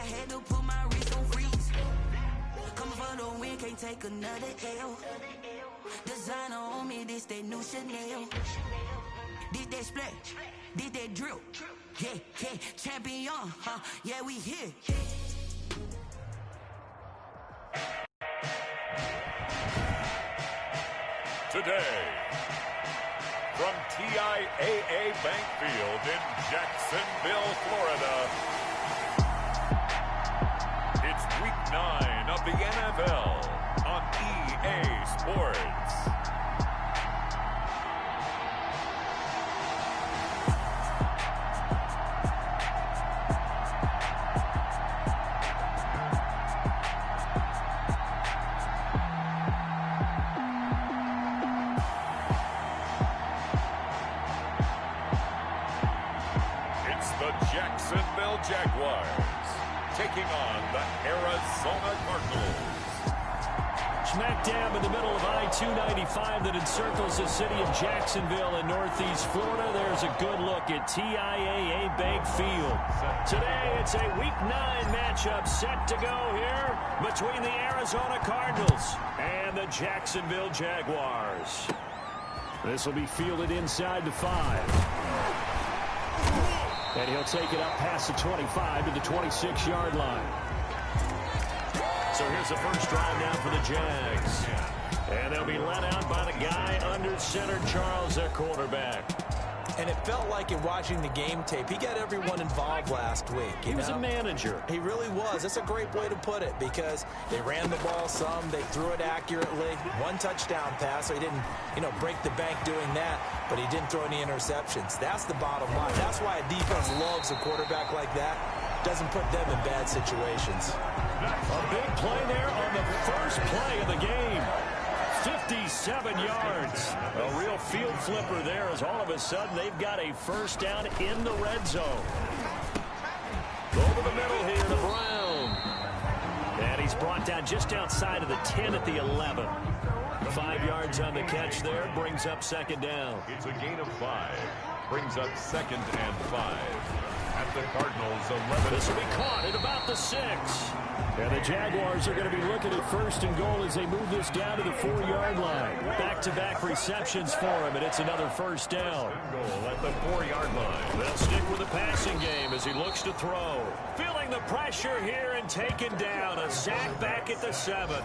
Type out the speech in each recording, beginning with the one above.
had to put my wrist on freeze. Coming for the win, can't take another L. Designer on me, this that new Chanel. This that splash, this that drill. Yeah, yeah, champion, huh? Yeah, we here. Today, from TIAA Bank Field in Jacksonville, Florida, it's Week 9 of the NFL on EA Sports. Jacksonville Jaguars taking on the Arizona Cardinals. Smack dab in the middle of I-295 that encircles the city of Jacksonville in northeast Florida. There's a good look at TIAA Bank Field. Today it's a Week 9 matchup set to go here between the Arizona Cardinals and the Jacksonville Jaguars. This will be fielded inside the 5. And he'll take it up past the 25 to the 26-yard line. So here's the first drive now for the Jags. And they'll be led out by the guy under center, Charles, their quarterback. And it felt like in watching the game tape, he got everyone involved last week. He was a manager. He really was. That's a great way to put it because they ran the ball some. They threw it accurately. One touchdown pass, so he didn't, break the bank doing that, but he didn't throw any interceptions. That's the bottom line. That's why a defense loves a quarterback like that. Doesn't put them in bad situations. A big play there on the first play of the game. 57 yards. A real field flipper there as all of a sudden they've got a first down in the red zone. Over the middle here to Brown. And he's brought down just outside of the 10 at the 11. 5 yards on the catch there. Brings up second down. It's a gain of 5. Brings up 2nd and 5. At the Cardinals 11. This will be caught at about the 6. And the Jaguars are going to be looking at first and goal as they move this down to the 4-yard line. Back-to-back receptions for him, and it's another first down. Goal at the 4-yard line. They'll stick with the passing game as he looks to throw. Feeling the pressure here and taken down. A sack back at the 7.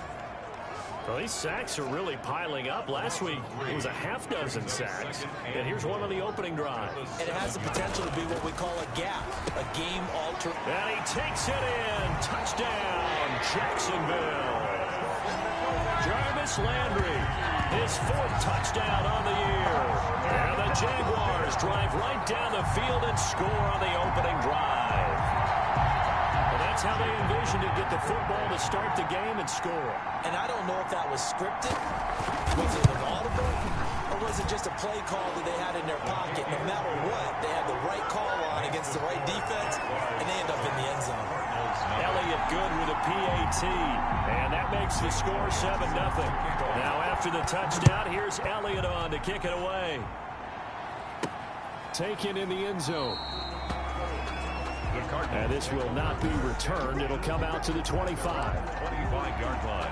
Well, these sacks are really piling up. Last week, it was a half-dozen sacks. And here's one on the opening drive. And it has the potential to be what we call a gap, a game-alter. And he takes it in. Touchdown, Jacksonville. Jarvis Landry, his 4th touchdown on the year. And the Jaguars drive right down the field and score on the opening drive. That's how they envisioned to get the football to start the game and score. And I don't know if that was scripted. Was it an audible? Or was it just a play call that they had in their pocket? No matter what, they had the right call on against the right defense, and they end up in the end zone. Elliott good with a PAT. And that makes the score 7-0. Now after the touchdown, here's Elliott on to kick it away. Taken in the end zone. And this will not be returned. It'll come out to the 25. 25-yard line.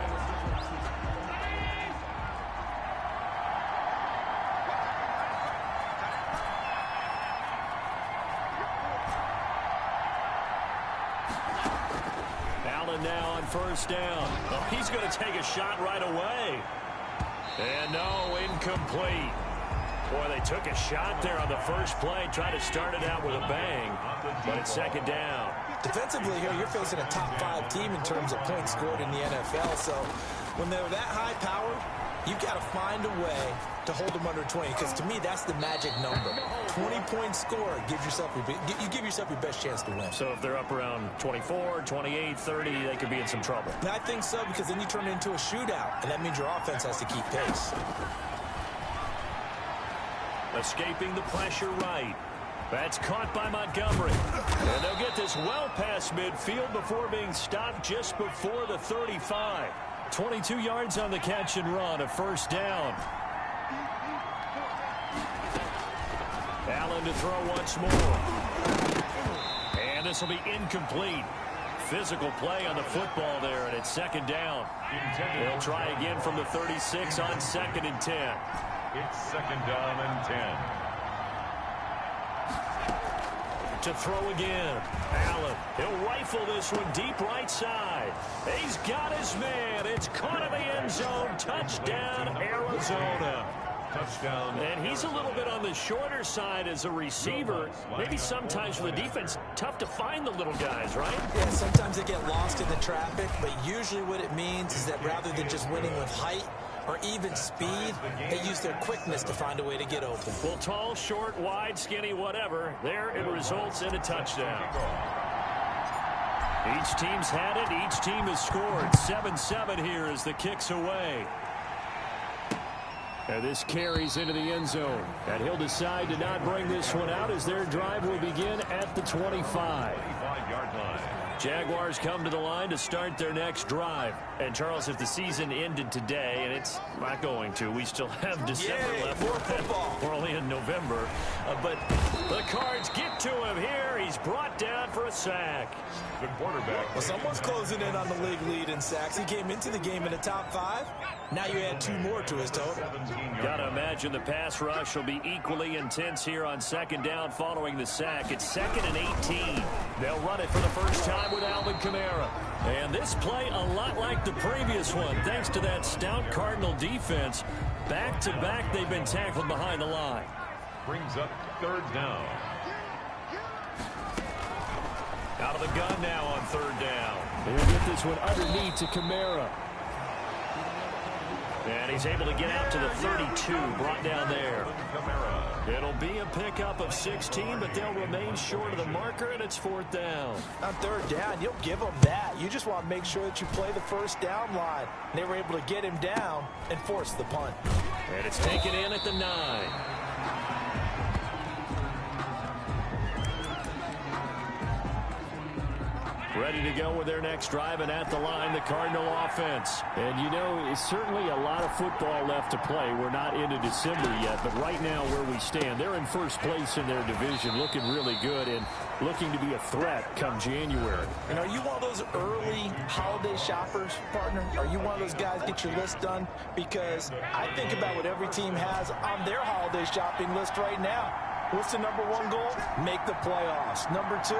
Allen now on first down. Oh, he's going to take a shot right away. And no, incomplete. Boy, they took a shot there on the first play, trying to start it out with a bang, but it's second down. Defensively here, you're facing a top 5 team in terms of points scored in the NFL, so when they're that high-powered, you've got to find a way to hold them under 20, because to me, that's the magic number. 20-point score, you give yourself your best chance to win. So if they're up around 24, 28, 30, they could be in some trouble. I think so, because then you turn it into a shootout, and that means your offense has to keep pace. Escaping the pressure right. That's caught by Montgomery. And they'll get this well past midfield before being stopped just before the 35. 22 yards on the catch and run, a first down. Allen to throw once more. And this will be incomplete. physical play on the football there, and it's second down. They'll try again from the 36 on 2nd and 10. It's second down and 10. To throw again. Allen. He'll rifle this one deep right side. He's got his man. It's caught in the end zone. Touchdown, Arizona. Touchdown. And he's a little bit on the shorter side as a receiver. Maybe sometimes for the defense, tough to find the little guys, right? Yeah, sometimes they get lost in the traffic, but usually what it means is that rather than just winning with height or even speed, they use their quickness to find a way to get open. Well, tall, short, wide, skinny, whatever, there it results in a touchdown. Each team's had it. Each team has scored. 7-7 here as the kick's away. And this carries into the end zone. And he'll decide to not bring this one out as their drive will begin at the 25. 25-yard line. Jaguars come to the line to start their next drive. And, Charles, if the season ended today, and it's not going to, we still have December left. More football. We're only in November. But the Cards get to him here. He's brought down for a sack. Good quarterback. Well, someone's closing in on the league lead in sacks. He came into the game in the top 5. Now you add 2 more to his total. Got to imagine the pass rush will be equally intense here on second down following the sack. It's 2nd and 18. They'll run it for the first time with Alvin Kamara. And this play a lot like the previous one, thanks to that stout Cardinal defense. Back-to-back, they've been tackled behind the line. Brings up 3rd down. Out of the gun now on 3rd down. He'll get this one underneath to Kamara. And he's able to get out to the 32, brought down there. It'll be a pickup of 16, but they'll remain short of the marker, and it's 4th down. On 3rd down, you'll give them that. You just want to make sure that you play the first down line. And they were able to get him down and force the punt. And it's taken in at the 9. Ready to go with their next drive, and at the line, the Cardinal offense. And, you know, it's certainly a lot of football left to play. We're not into December yet, but right now where we stand, they're in first place in their division, looking really good and looking to be a threat come January. And are you one of those early holiday shoppers, partner? Are you one of those guys get your list done? Because I think about what every team has on their holiday shopping list right now. What's the number 1 goal? Make the playoffs. Number 2,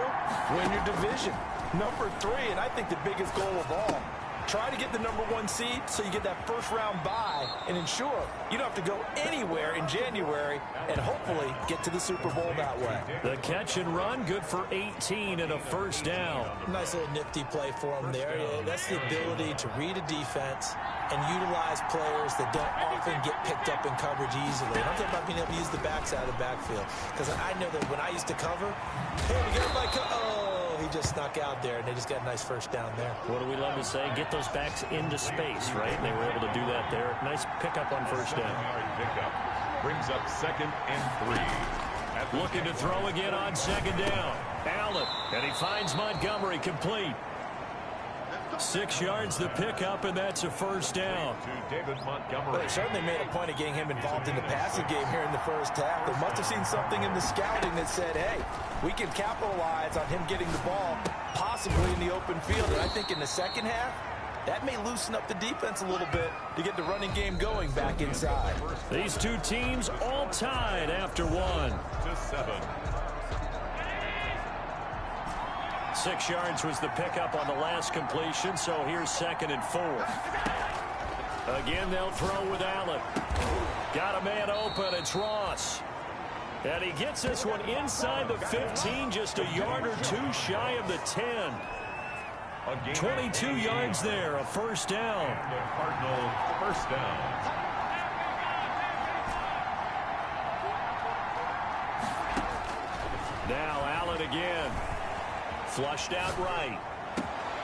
win your division. Number 3, and I think the biggest goal of all, try to get the number 1 seed so you get that first-round bye and ensure you don't have to go anywhere in January and hopefully get to the Super Bowl that way. The catch and run, good for 18 and a first down. Nice little nifty play for him there. Yeah, that's the ability to read a defense and utilize players that don't often get picked up in coverage easily. And I'm talking about being able to use the backside of the backfield. Because I know that when I used to cover, hey, we got my he just snuck out there, and they just got a nice first down there. What do we love to say? Get those backs into space, right? And they were able to do that there. Nice pickup on first down. Pickup. Brings up 2nd and 3. Looking to throw again on 2nd down. Allen, and he finds Montgomery complete. 6 yards the pickup, and that's a first down. To David Montgomery. Well, they certainly made a point of getting him involved in the passing game here in the first half. They must have seen something in the scouting that said, hey, we can capitalize on him getting the ball, possibly in the open field. And I think in the second half, that may loosen up the defense a little bit to get the running game going back inside. These two teams all tied after 1. To 7. 6 yards was the pickup on the last completion, so here's 2nd and 4. Again, they'll throw with Allen. Got a man open. It's Ross. And he gets this one inside the 15, just a yard or 2 shy of the 10. 22 yards there, a first down. The Cardinal first down. Now Allen again. Flushed out right.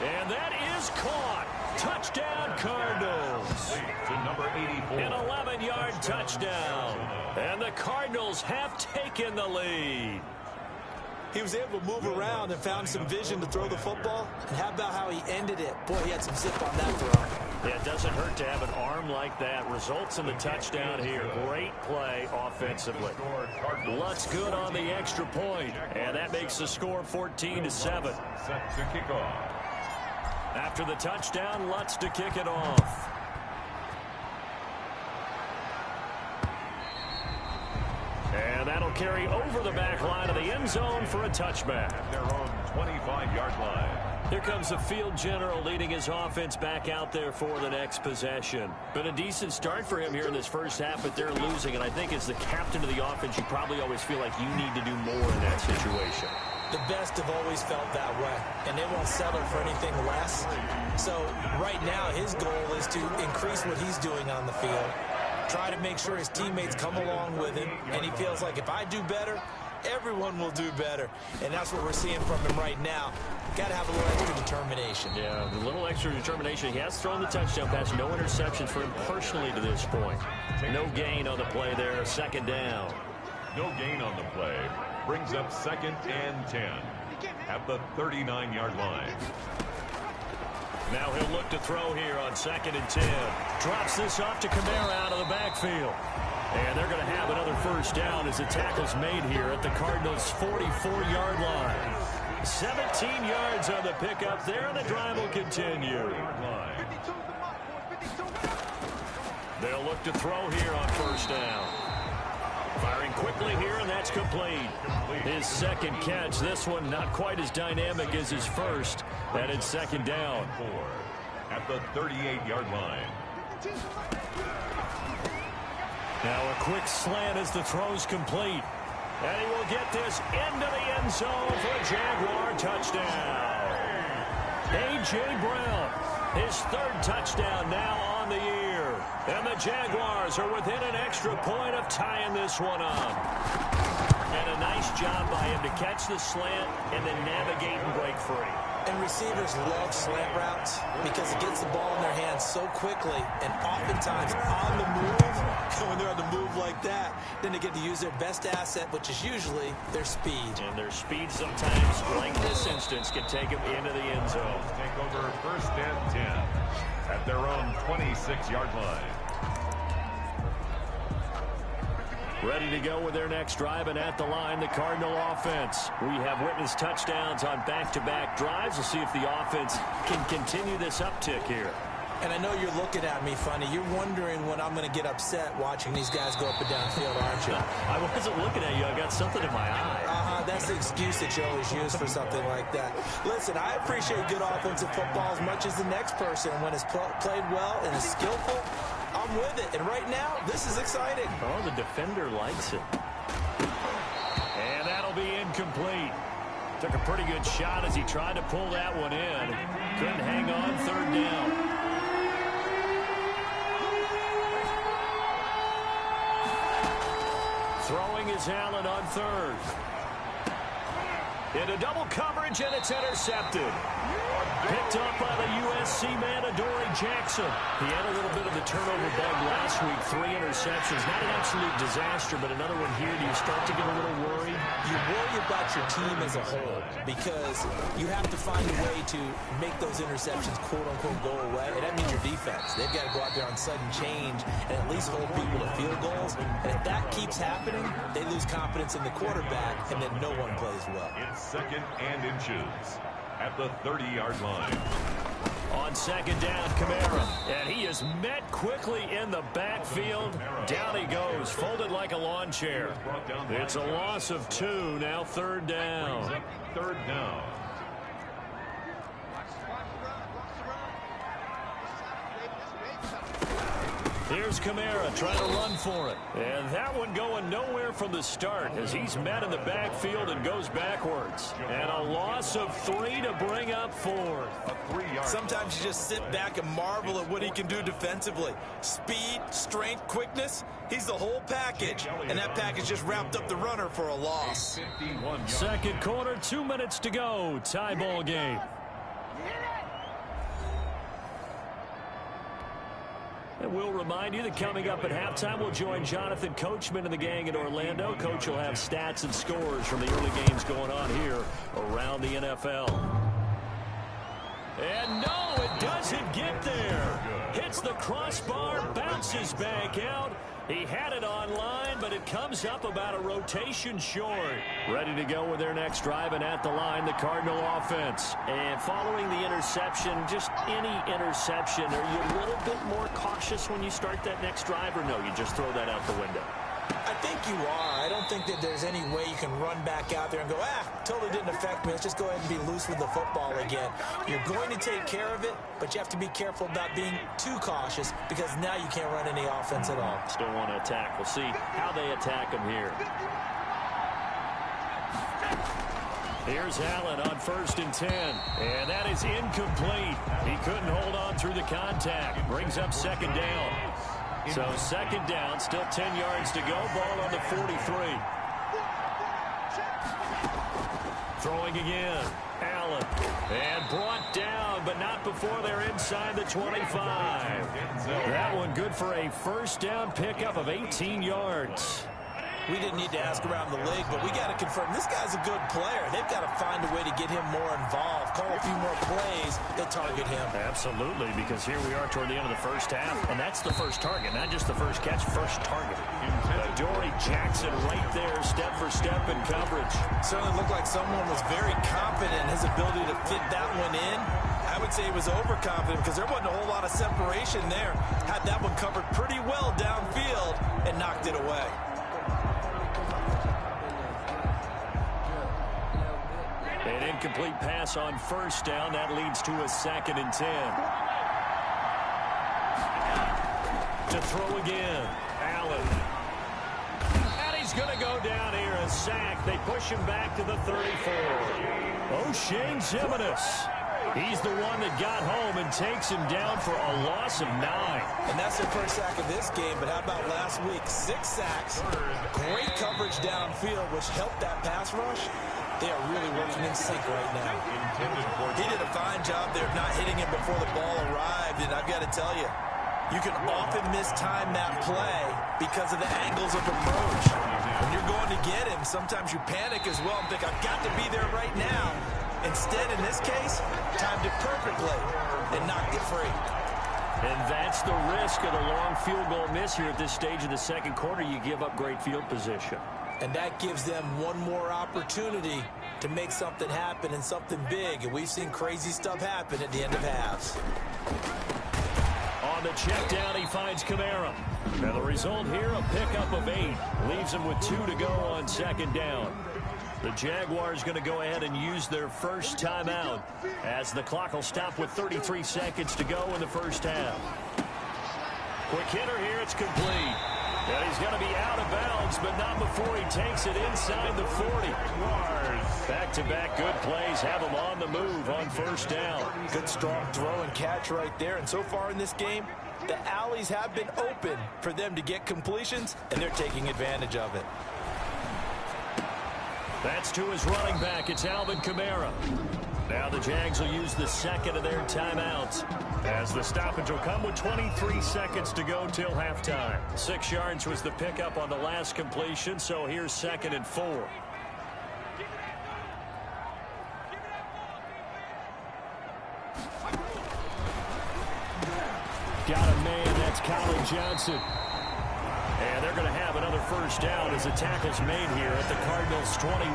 And that is caught. Touchdown, Cardinals. To number 84. An 11-yard touchdown. And the Cardinals have taken the lead. He was able to move around and found some vision to throw the football. And how about how he ended it? Boy, he had some zip on that throw. Yeah, it doesn't hurt to have an arm like that. Results in the touchdown here. Great play offensively. Looks good on the extra point. And that makes the score 14-7. Set to kick off. After the touchdown, Lutz to kick it off. And that'll carry over the back line of the end zone for a touchback. At their own 25-yard line. Here comes the field general leading his offense back out there for the next possession. Been a decent start for him here in this first half, but they're losing. And I think as the captain of the offense, you probably always feel like you need to do more in that situation. The best have always felt that way, and they won't settle for anything less. So right now, his goal is to increase what he's doing on the field, try to make sure his teammates come along with him, and he feels like if I do better, everyone will do better. And that's what we're seeing from him right now. Got to have a little extra determination. Yeah, the little extra determination. He has thrown the touchdown pass. No interceptions for him personally to this point. No gain on the play there. Second down. No gain on the play. Brings up 2nd and 10 at the 39-yard line. Now he'll look to throw here on 2nd and 10. Drops this off to Kamara out of the backfield. And they're going to have another first down as the tackle's made here at the Cardinals' 44-yard line. 17 yards on the pickup there, and the drive will continue. They'll look to throw here on first down. Firing quickly here, and that's complete. His second catch. This one not quite as dynamic as his first. And it's second down. At the 38-yard line. Now a quick slant as the throw's complete. And he will get this into the end zone for a Jaguar touchdown. A.J. Brown, his third touchdown now on the year. And the Jaguars are within an extra point of tying this one up. And a nice job by him to catch the slant and then navigate and break free. And receivers love slant routes because it gets the ball in their hands so quickly and oftentimes on the move. When they're on the move like that, then they get to use their best asset, which is usually their speed. And their speed sometimes, like this instance, can take them into the end zone. Take over 1st and 10 at their own 26-yard line. Ready to go with their next drive, and at the line, the Cardinal offense. We have witnessed touchdowns on back-to-back drives. We'll see if the offense can continue this uptick here. And I know you're looking at me funny. You're wondering when I'm going to get upset watching these guys go up and down the field, aren't you? I wasn't looking at you. I got something in my eye. That's the excuse that you always use for something like that. Listen, I appreciate good offensive football as much as the next person. When it's played well and is skillful, I'm with it. And right now, this is exciting. Oh, the defender likes it. And that'll be incomplete. Took a pretty good shot as he tried to pull that one in. Couldn't hang on, third down. Throwing is Allen on third. Into double coverage, and it's intercepted. Picked up by the USC man, Adoree Jackson. He had a little bit of the turnover bug last week. 3 interceptions. Not an absolute disaster, but another one here. Do you start to get a little worried? You worry about your team as a whole because you have to find a way to make those interceptions, quote-unquote, go away. And that means your defense. They've got to go out there on sudden change and at least hold people to field goals. And if that keeps happening, they lose confidence in the quarterback, and then no one plays well. It's 2nd and inches at the 30-yard line. On second down, Kamara. And he is met quickly in the backfield. Down he goes, folded like a lawn chair. It's a loss of 2, now third down. Third down. Here's Kamara trying to run for it. And that one going nowhere from the start as he's met in the backfield and goes backwards. And a loss of 3 to bring up 4th. Sometimes you just sit back and marvel at what he can do defensively. Speed, strength, quickness, he's the whole package. And that package just wrapped up the runner for a loss. Second quarter, 2 minutes to go. Tie ball game. And we'll remind you that coming up at halftime, we'll join Jonathan Coachman and the gang in Orlando. Coach will have stats and scores from the early games going on here around the NFL. And no, it doesn't get there. Hits the crossbar, bounces back out. He had it online, but it comes up about a rotation short. Ready to go with their next drive, and at the line, the Cardinal offense. And following the interception, just any interception, are you a little bit more cautious when you start that next drive, or no, you just throw that out the window? I think you are. I don't think that there's any way you can run back out there and go, totally didn't affect me. Let's just go ahead and be loose with the football again. You're going to take care of it, but you have to be careful about being too cautious because now you can't run any offense at all. Still want to attack. We'll see how they attack him here. Here's Allen on 1st and 10. And that is incomplete. He couldn't hold on through the contact. Brings up 2nd down. So 2nd down, still 10 yards to go. Ball on the 43. Throwing again. Allen. And brought down, but not before they're inside the 25. That one good for a 1st down pickup of 18 yards. We didn't need to ask around the league, but we got to confirm this guy's a good player. They've got to find a way to get him more involved, call a few more plays that target him. Absolutely, because here we are toward the end of the 1st half, and that's the first target, not just the first catch, first target. Dory Jackson right there, step for step in coverage. Certainly looked like someone was very confident in his ability to fit that one in. I would say he was overconfident because there wasn't a whole lot of separation there. Had that one covered pretty well downfield and knocked it away. An incomplete pass on 1st down. That leads to a 2nd and 10. To throw again. Allen. And he's going to go down here. A sack. They push him back to the 34. O'Shane Zimenez. He's the one that got home and takes him down for a loss of 9. And that's their first sack of this game, but how about last week? 6 sacks, great coverage downfield, which helped that pass rush. They are really working in sync right now. He did a fine job there of not hitting him before the ball arrived, and I've got to tell you, you can often mistime that play because of the angles of approach. When you're going to get him, sometimes you panic as well and think, I've got to be there right now. Instead, in this case, timed it perfectly and knocked it free. And that's the risk of the long field goal miss here at this stage of the 2nd quarter. You give up great field position. And that gives them one more opportunity to make something happen and something big. And we've seen crazy stuff happen at the end of halves. On the check down, he finds Kamara. And the result here, a pickup of 8. Leaves him with 2 to go on 2nd down. The Jaguars going to go ahead and use their first timeout as the clock will stop with 33 seconds to go in the 1st half. Quick hitter here, it's complete. And he's going to be out of bounds, but not before he takes it inside the 40. Back-to-back good plays have him on the move on 1st down. Good strong throw and catch right there. And so far in this game, the alleys have been open for them to get completions, and they're taking advantage of it. That's to his running back. It's Alvin Kamara. Now the Jags will use the 2nd of their timeouts as the stoppage will come with 23 seconds to go till halftime. 6 yards was the pickup on the last completion, so here's 2nd and 4. Got a man, that's Colin Johnson. And they're going to have another 1st down as the tackle's made here at the Cardinals' 21.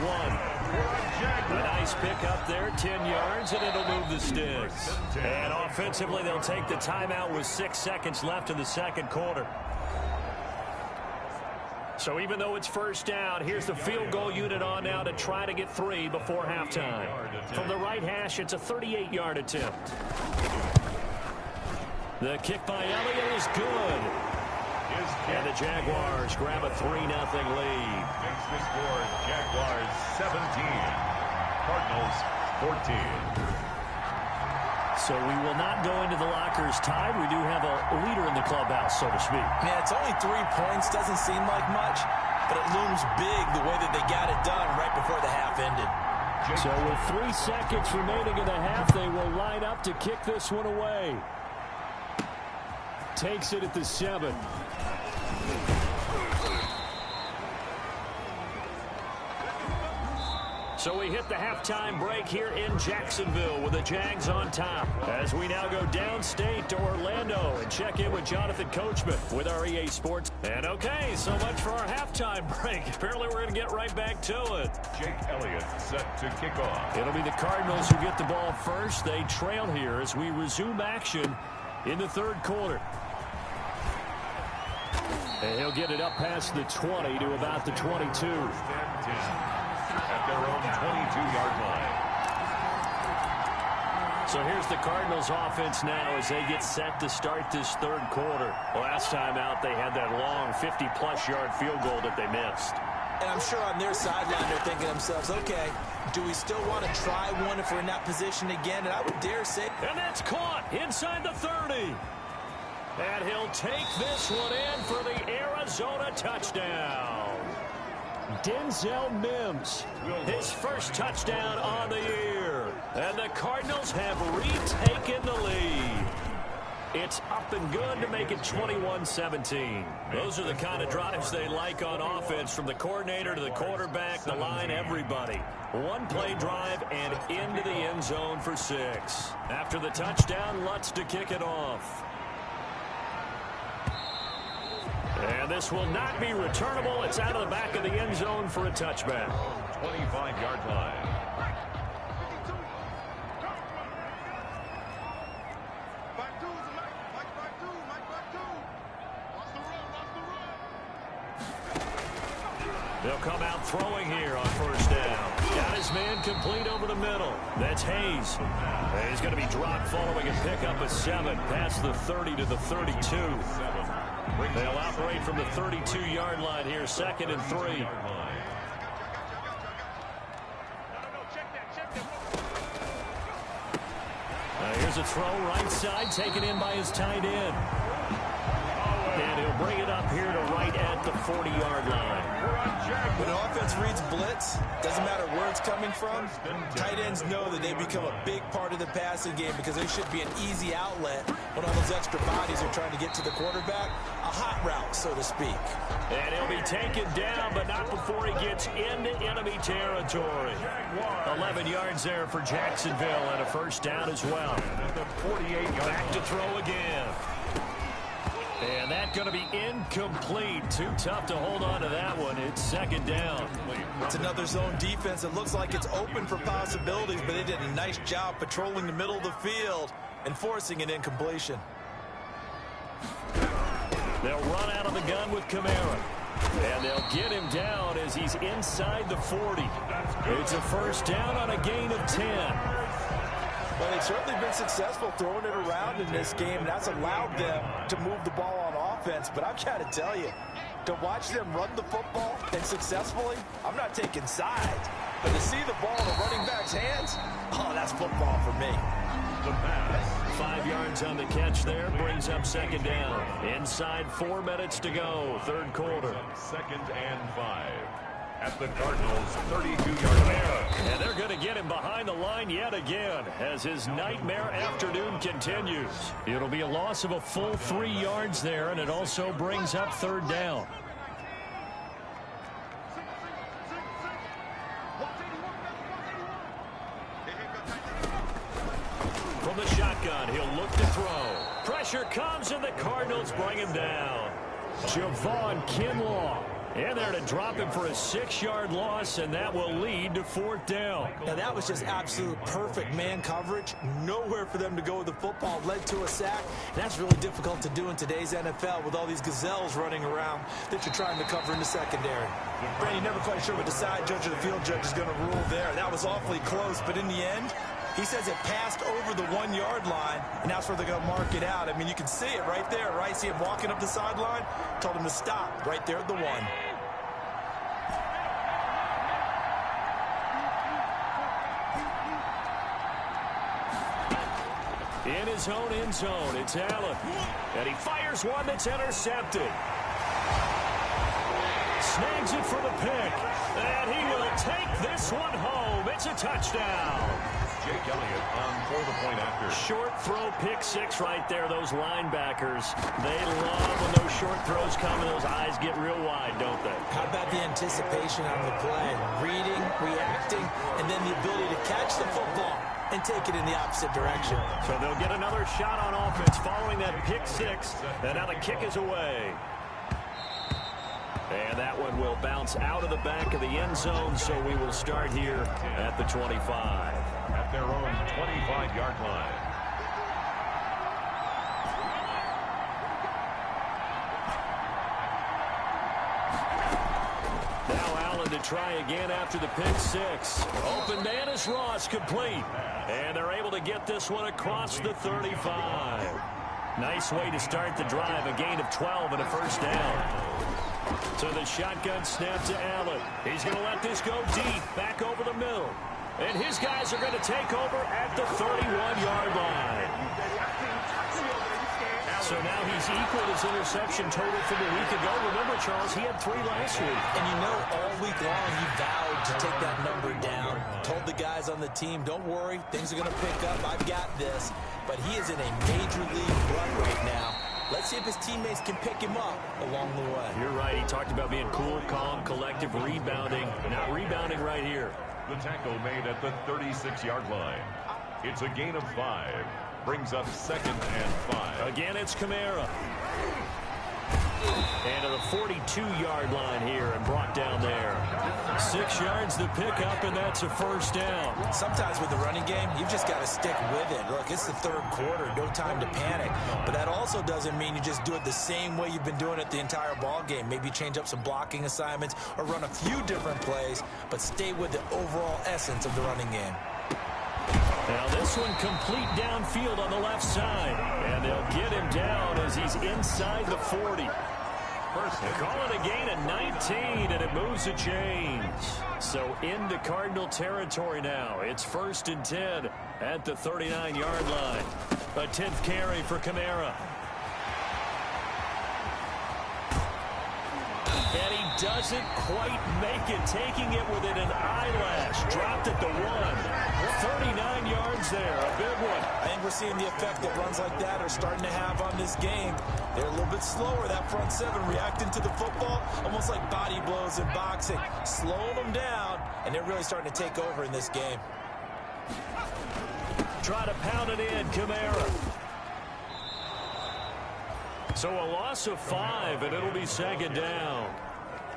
A nice pick up there, 10 yards, and it'll move the sticks. And offensively, they'll take the timeout with 6 seconds left in the 2nd quarter. So even though it's 1st down, here's the field goal unit on now to try to get 3 before halftime. From the right hash, it's a 38-yard attempt. The kick by Elliott is good. And the Jaguars grab a 3-0 lead. Makes the score Jaguars 17, Cardinals 14. So we will not go into the lockers tied. We do have a leader in the clubhouse, so to speak. Man, it's only 3 points. Doesn't seem like much, but it looms big the way that they got it done right before the half ended. So with 3 seconds remaining in the half, they will line up to kick this one away. Takes it at the 7. So we hit the halftime break here in Jacksonville with the Jags on top. As we now go downstate to Orlando and check in with Jonathan Coachman with our EA Sports. And okay, so much for our halftime break. Apparently we're going to get right back to it. Jake Elliott set to kick off. It'll be the Cardinals who get the ball first. They trail here as we resume action in the third quarter. And he'll get it up past the 20 to about the 22. First and 10 at their own 22-yard line. So here's the Cardinals offense now as they get set to start this third quarter. Last time out, they had that long 50-plus yard field goal that they missed. And I'm sure on their sideline they're thinking to themselves, okay, do we still want to try one if we're in that position again? And I would dare say... And that's caught inside the 30. And he'll take this one in for the Arizona touchdown. Denzel Mims, his first touchdown on the year. And the Cardinals have retaken the lead. It's up and good to make it 21-17. Those are the kind of drives they like on offense, from the coordinator to the quarterback, the line, everybody. One-play drive and into the end zone for 6. After the touchdown, Lutz to kick it off. And this will not be returnable. It's out of the back of the end zone for a touchback. 25-yard line. They'll come out throwing here on first down. Got his man complete over the middle. That's Hayes. And he's going to be dropped following a pickup of 7 past the 30 to the 32. They'll operate from the 32-yard line here, 2nd and 3. Here's a throw right side, taken in by his tight end. And he'll bring it up here to right at the 40-yard line. When an offense reads blitz, doesn't matter where it's coming from, tight ends know that they become a big part of the passing game because they should be an easy outlet when all those extra bodies are trying to get to the quarterback. A hot route, so to speak. And he'll be taken down, but not before he gets into enemy territory. 11 yards there for Jacksonville and a first down as well. Back to throw again. And that's going to be incomplete. Too tough to hold on to that one. It's 2nd down. It's another zone defense. It looks like it's open for possibilities, but they did a nice job patrolling the middle of the field and forcing an incompletion. They'll run out of the gun with Kamara. And they'll get him down as he's inside the 40. It's a first down on a gain of 10. Well, they've certainly been successful throwing it around in this game, and that's allowed them to move the ball on offense. But I've got to tell you, to watch them run the football and successfully, I'm not taking sides. But to see the ball in the running back's hands, oh, that's football for me. The pass. 5 yards on the catch there, brings up 2nd down. Inside 4 minutes to go, third quarter. 2nd and 5. At the Cardinals' 32-yard line. And they're going to get him behind the line yet again as his nightmare afternoon continues. It'll be a loss of a full 3 yards there, and it also brings up 3rd down. From the shotgun, he'll look to throw. Pressure comes, and the Cardinals bring him down. Javon Kinlaw. And there to drop him for a 6-yard loss, and that will lead to 4th down. Now, that was just absolute perfect man coverage. Nowhere for them to go with the football. Led to a sack. And that's really difficult to do in today's NFL with all these gazelles running around that you're trying to cover in the secondary. Brady, never quite sure what the side judge or the field judge is going to rule there. That was awfully close, but in the end, he says it passed over the 1-yard line, and that's where they're going to mark it out. I mean, you can see it right there, right? See him walking up the sideline? Told him to stop right there at the 1. In his own end zone, it's Allen. And he fires one that's intercepted. Snags it for the pick. And he will take this one home. It's a touchdown. Jake Elliott on for the point after. Short throw, pick six right there. Those linebackers, they love when those short throws come and those eyes get real wide, don't they? How about the anticipation on the play? Reading, reacting, and then the ability to catch the football and take it in the opposite direction. So they'll get another shot on offense following that pick six. And now the kick is away. And that one will bounce out of the back of the end zone, so we will start here at the 25. At their own 25-yard line. Now Allen to try again after the pick six. Open man is Ross, complete. And they're able to get this one across the 35. Nice way to start the drive, a gain of 12 and a first down. So the shotgun snap to Allen. He's going to let this go deep, back over the middle. And his guys are going to take over at the 31-yard line. So now he's equaled his interception total from a week ago. Remember, Charles, he had 3 last week. And you know, all week long he vowed to take that number down. Told the guys on the team, don't worry, things are going to pick up. I've got this. But he is in a major league run right now. Let's see if his teammates can pick him up along the way. You're right. He talked about being cool, calm, collective, rebounding. Not rebounding right here. The tackle made at the 36-yard line. It's a gain of 5. Brings up 2nd and 5. Again, it's Kamara. And to the 42-yard line here and brought down there. 6 yards to pick up, and that's a first down. Sometimes with the running game, you've just got to stick with it. Look, it's the third quarter, no time to panic. But that also doesn't mean you just do it the same way you've been doing it the entire ball game. Maybe change up some blocking assignments or run a few different plays, but stay with the overall essence of the running game. Now this one complete downfield on the left side. And they'll get him down as he's inside the 40. They call it a gain of 19, and it moves the chains. So into Cardinal territory now. It's 1st and 10 at the 39-yard line. A 10th carry for Kamara. And he doesn't quite make it, taking it within an eyelash. Dropped at the 1. 39 yards there, a big one. I think we're seeing the effect that runs like that are starting to have on this game. They're a little bit slower, that front seven, reacting to the football, almost like body blows in boxing, slowing them down, and they're really starting to take over in this game. Try to pound it in, Kamara. So a loss of 5, and it'll be 2nd down.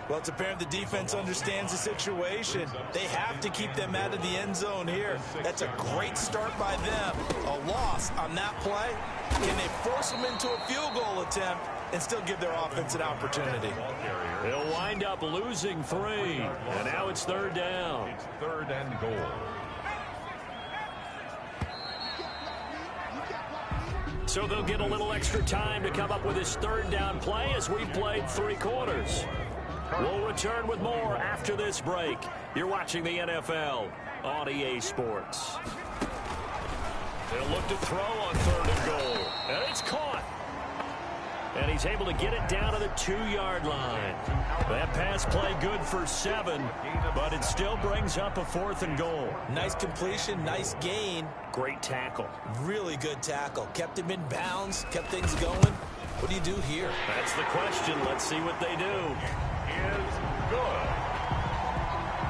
Well, it's apparent the defense understands the situation. They have to keep them out of the end zone here. That's a great start by them. A loss on that play. Can they force them into a field goal attempt and still give their offense an opportunity? They'll wind up losing 3, and now it's 3rd down. It's 3rd and goal. So they'll get a little extra time to come up with his 3rd down play as we've played 3 quarters. We'll return with more after this break. You're watching the NFL on EA Sports. They'll look to throw on 3rd and goal. And it's caught. And he's able to get it down to the 2-yard line. That pass play good for 7, but it still brings up a 4th and goal. Nice completion, nice gain. Great tackle. Really good tackle. Kept him in bounds, kept things going. What do you do here? That's the question. Let's see what they do. Is good.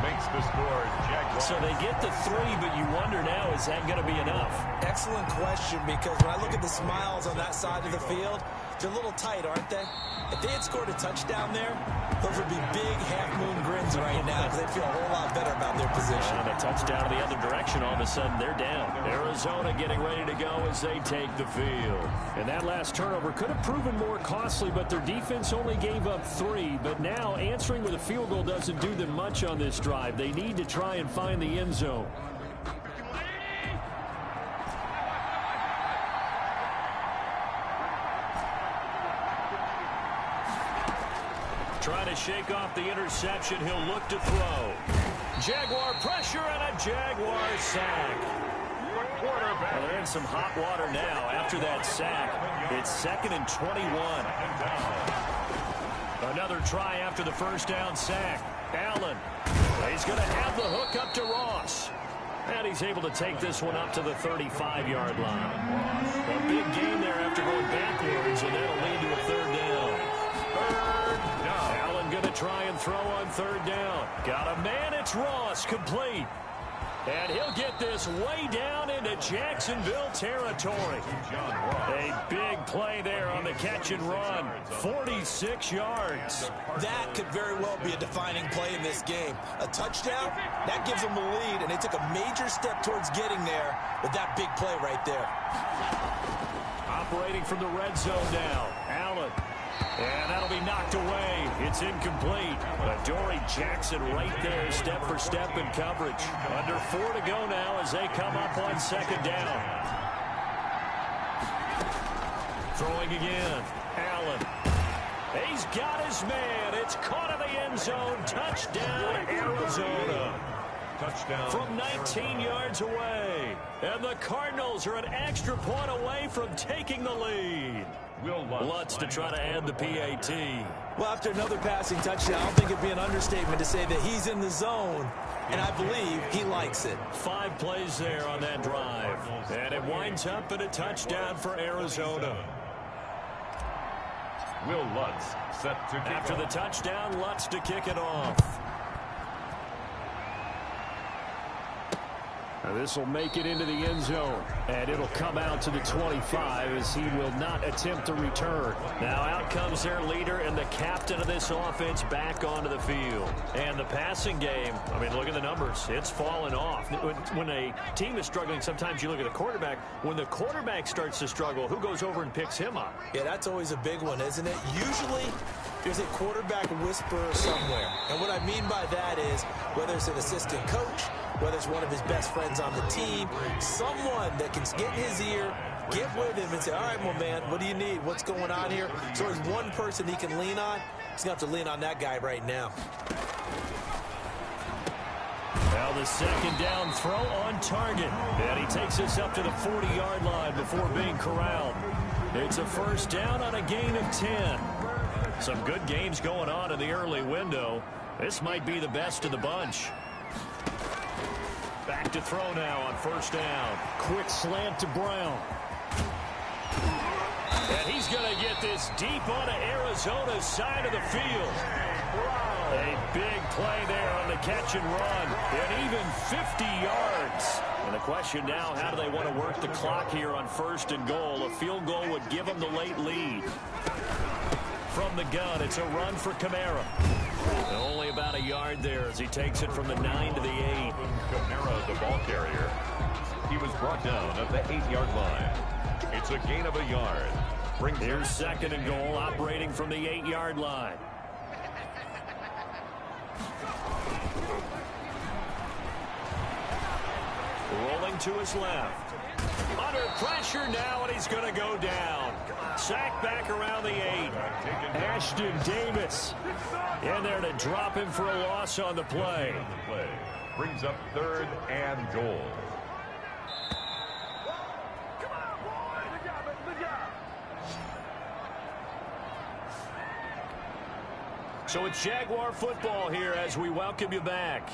Makes the score Jaguars. So they get the 3, but you wonder now, is that going to be enough? Excellent question, because when I look at the smiles on that side of the field, they're a little tight, aren't they? If they had scored a touchdown there, those would be big half-moon grins right now because they feel a whole lot better about their position. And a touchdown the other direction, all of a sudden they're down. Arizona getting ready to go as they take the field. And that last turnover could have proven more costly, but their defense only gave up 3. But now answering with a field goal doesn't do them much on this drive. They need to try and find the end zone. Trying to shake off the interception. He'll look to throw. Jaguar pressure and a Jaguar sack. Well, they're in some hot water now after that sack. It's 2nd and 21. Another try after the first down sack. Allen. He's going to have the hook up to Ross. And he's able to take this one up to the 35-yard line. A big gain there after going backwards, and that'll lead to a third down. Third down. Allen going to try and throw on third down. Got a man. It's Ross, complete. And he'll get this way down into Jacksonville territory. A big play there on the catch and run. 46 yards. That could very well be a defining play in this game. A touchdown, that gives them the lead, and they took a major step towards getting there with that big play right there. Operating from the red zone now. Allen. And that'll be knocked away. It's incomplete. Adoree Jackson right there, step for step in coverage. Under 4 to go now as they come up on second down. Throwing again. Allen. He's got his man. It's caught in the end zone. Touchdown, Arizona. Touchdown. From 19 yards away. And the Cardinals are an extra point away from taking the lead. Lutz to try to add the PAT. Well, after another passing touchdown, I don't think it'd be an understatement to say that he's in the zone, and I believe he likes it. 5 plays there on that drive. And it winds up in a touchdown for Arizona. Will Lutz set to kick After off. the touchdown, Lutz to kick it off. This will make it into the end zone, and it'll come out to the 25 as he will not attempt to return. Now out comes their leader and the captain of this offense back onto the field. And the passing game, I mean, look at the numbers. It's fallen off. When a team is struggling, sometimes you look at the quarterback. When the quarterback starts to struggle, who goes over and picks him up? Yeah, that's always a big one, isn't it? Usually, there's a quarterback whisperer somewhere. And what I mean by that is, whether it's an assistant coach, whether it's one of his best friends on the team, someone that can get in his ear, get with him and say, all right, well, man, what do you need? What's going on here? So there's one person he can lean on. He's going to have to lean on that guy right now. Now the second down throw on target. And he takes us up to the 40-yard line before being corralled. It's a first down on a gain of 10. Some good games going on in the early window. This might be the best of the bunch. Back to throw now on first down. Quick slant to Brown. And he's going to get this deep onto Arizona's side of the field. A big play there on the catch and run. And even 50 yards. And the question now, how do they want to work the clock here on first and goal? A field goal would give them the late lead. From the gun, it's a run for Kamara. And only about a yard there as he takes it from the 9 to the 8. Kamara, the ball carrier. He was brought down at the 8-yard line. It's a gain of a yard. Here's second and goal, operating from the 8-yard line. Rolling to his left. Under pressure now, and he's going to go down. Sacked back around the 8. Ashton Davis in there to drop him for a loss on the play. Brings up third and goal. So it's Jaguar football here as we welcome you back.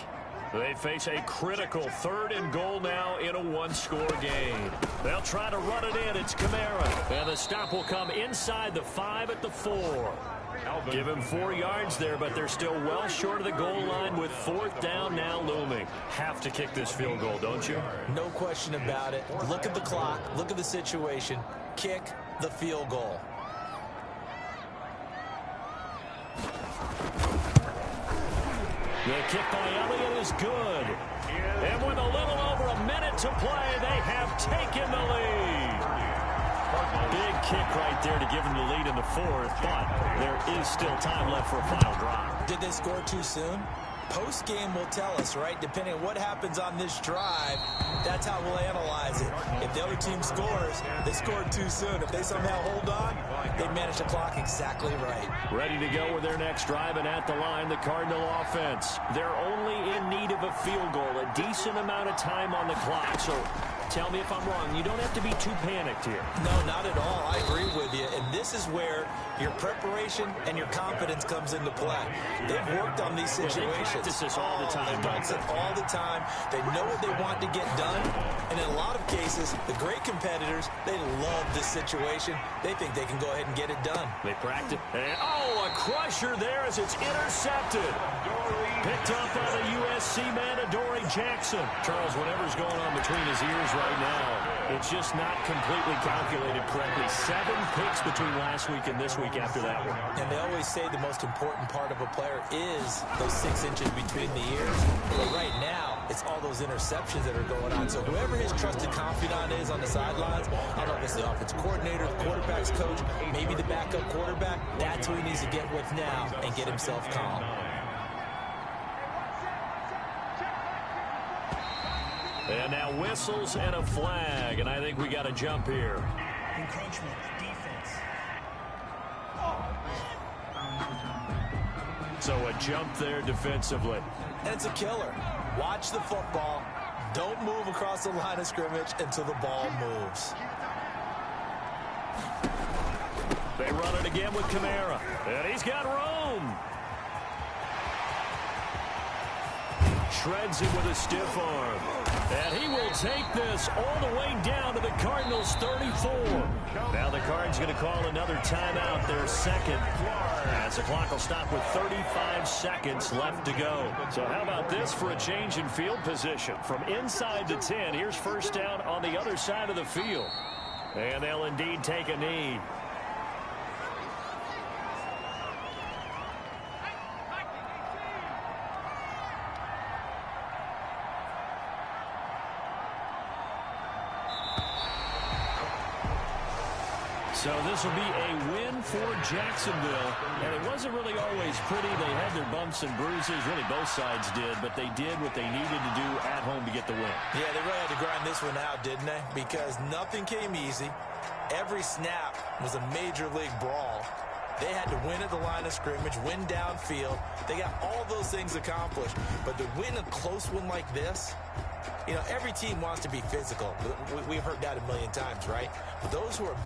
They face a critical third and goal now in a one-score game. They'll try to run it in. It's Kamara. And the stop will come inside the 5 at the 4. Give him 4 yards there, but they're still well short of the goal line with fourth down now looming. Have to kick this field goal, don't you? No question about it. Look at the clock. Look at the situation. Kick the field goal. The kick by Elliott is good. And with a little over a minute to play, they have taken the lead. Big kick right there to give them the lead in the fourth, but there is still time left for a final drive. Did they score too soon? Post-game will tell us, right? Depending on what happens on this drive, that's how we'll analyze it. If the other team scores, they scored too soon. If they somehow hold on, they manage the clock exactly right. Ready to go with their next drive, and at the line, the Cardinal offense. They're only in need of a field goal, a decent amount of time on the clock. So Tell me if I'm wrong. You don't have to be too panicked here. No, not at all. I agree with you. And this is where your preparation and your confidence comes into play. They've worked on these situations. They practice this all the time. They practice it all the time. They know what they want to get done. And in a lot of cases, the great competitors, they love this situation. They think they can go ahead and get it done. They practice. And, oh, a crusher there as it's intercepted. Picked up by the USC man, Adoree Jackson. Charles, whatever's going on between his ears right now, it's just not completely calculated correctly. 7 picks between last week and this week after that one. And they always say the most important part of a player is those 6 inches between the ears. But right now, it's all those interceptions that are going on. So whoever his trusted confidant is on the sidelines, I don't know if it's the offensive coordinator, the quarterback's coach, maybe the backup quarterback, that's who he needs to get with now and get himself calm. And now whistles and a flag, and I think we got a jump here. Encroachment, defense. So a jump there defensively. And it's a killer. Watch the football. Don't move across the line of scrimmage until the ball moves. They run it again with Kamara. And he's got room. Shreds him with a stiff arm. And he will take this all the way down to the Cardinals' 34. Now the Cards going to call another timeout, their second, as the clock will stop with 35 seconds left to go. So how about this for a change in field position? From inside to 10, here's first down on the other side of the field. And they'll indeed take a knee. So this will be a win for Jacksonville. And it wasn't really always pretty. They had their bumps and bruises. Really, both sides did. But they did what they needed to do at home to get the win. Yeah, they really had to grind this one out, didn't they? Because nothing came easy. Every snap was a major league brawl. They had to win at the line of scrimmage, win downfield. They got all those things accomplished. But to win a close one like this, you know, every team wants to be physical. We've heard that a million times, right? But those who are